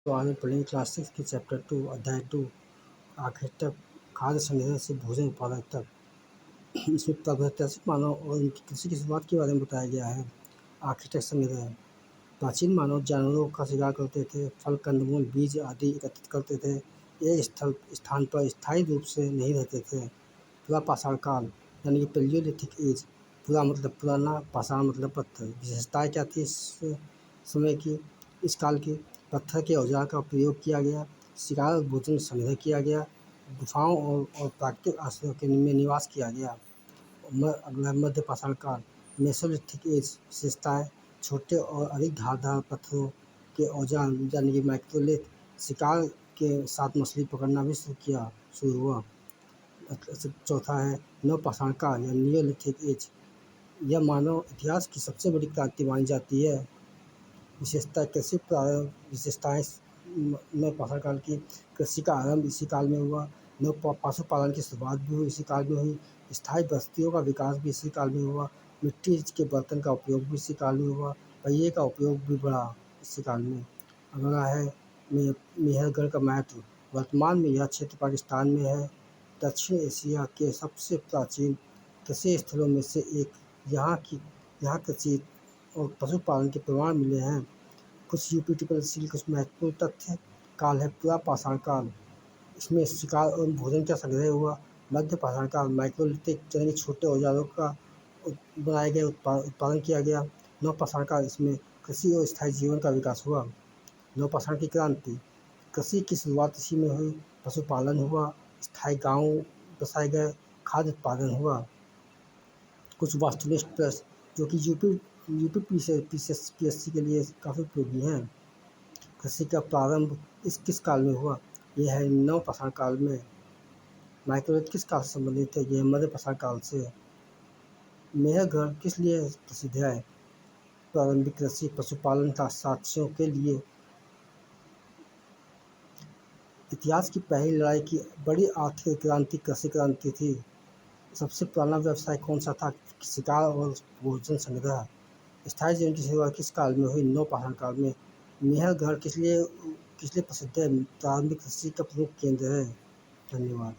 तो आज हम पढ़ेंगे क्लास 6 के चैप्टर 2 अध्याय 2 आखिर तक खाद्य संग्रह से भोजन उत्पादन तक। इसमें प्रागैतिहासिक मानव और उनकी कृषि की शुरुआत के बारे में बताया गया है। आखिर तक संग्रह। प्राचीन मानव जानवरों का शिकार करते थे, फल, कंदमूल, बीज आदि एकत्रित करते थे। एक स्थान पर स्थायी रूप से नहीं रहते थे। पुरापाषाण काल यानी कि पैलियोलिथिक एज। पुरा मतलब पुराना, पाषाण मतलब पत्थर। विशेषताएं क्या थी इस समय की, इस काल की? पत्थर के औजार का प्रयोग किया गया, शिकार और भोजन संग्रह किया गया, गुफाओं और प्राकृतिक आश्रयों के में निवास किया गया। अगला मध्य पाषाण काल मेसोलिथिक एज। विशेषताएं: छोटे और अधिक धारदार पत्थरों के औजार यानी कि माइक्रोलिथ। शिकार के साथ मछली पकड़ना भी शुरू हुआ। चौथा है नवपाषाण काल या नियोलिथिक एज। यह मानव इतिहास की सबसे बड़ी क्रांति मानी जाती है। विशेषता: कृषि प्रारंभ। विशेषताएं नवपाषाण काल की: कृषि का आरंभ इसी काल में हुआ। पशुपालन की शुरुआत भी इसी काल में हुई। स्थायी बस्तियों का विकास भी इसी काल में हुआ। मिट्टी के बर्तन का उपयोग भी इसी काल में हुआ। पहिए का उपयोग भी बढ़ा इसी काल में। अगला है मेहरगढ़ का महत्व। वर्तमान में यह क्षेत्र पाकिस्तान में है। दक्षिण एशिया के सबसे प्राचीन कृषि स्थलों में से एक। यहाँ कृषि और पशुपालन के प्रमाण मिले हैं। कुछ यूपी कुछ महत्वपूर्ण तथ्य। काल है पुरापाषाण काल, इसमें शिकार और भोजन का संग्रह हुआ। मध्य पाषाण काल माइक्रोलिथिक यानी छोटे औजारों का बनाए गए उत्पादन किया गया। नवपाषाण काल, इसमें कृषि और स्थायी जीवन का विकास हुआ। नवपाषाण की क्रांति, कृषि की शुरुआत इसी में हुई। पशुपालन हुआ, स्थायी गांव बसाए गए, खाद्य उत्पादन हुआ। कुछ वास्तुनिष्ठ प्रश्न जो कि यूपी पीएससी के लिए काफ़ी उपयोगी हैं। कृषि का प्रारंभ किस काल में हुआ? यह है नवपाषाण काल में। माइक्रोलिथ किस काल से संबंधित है? यह मध्य पाषाण काल से। मेहरगढ़ किस लिए प्रसिद्ध है? प्रारंभिक कृषि, पशुपालन का साक्ष्यों के लिए। इतिहास की पहली लड़ाई की बड़ी आर्थिक क्रांति कृषि क्रांति थी। सबसे पुराना व्यवसाय कौन सा था? शिकार और भोजन संग्रह। स्थायी जीवन की शुरुआत किस काल में हुई? नवपाषाण काल में। मेहरगढ़ किस लिए प्रसिद्ध है? प्रारंभिक कृषि का प्रमुख केंद्र है। धन्यवाद।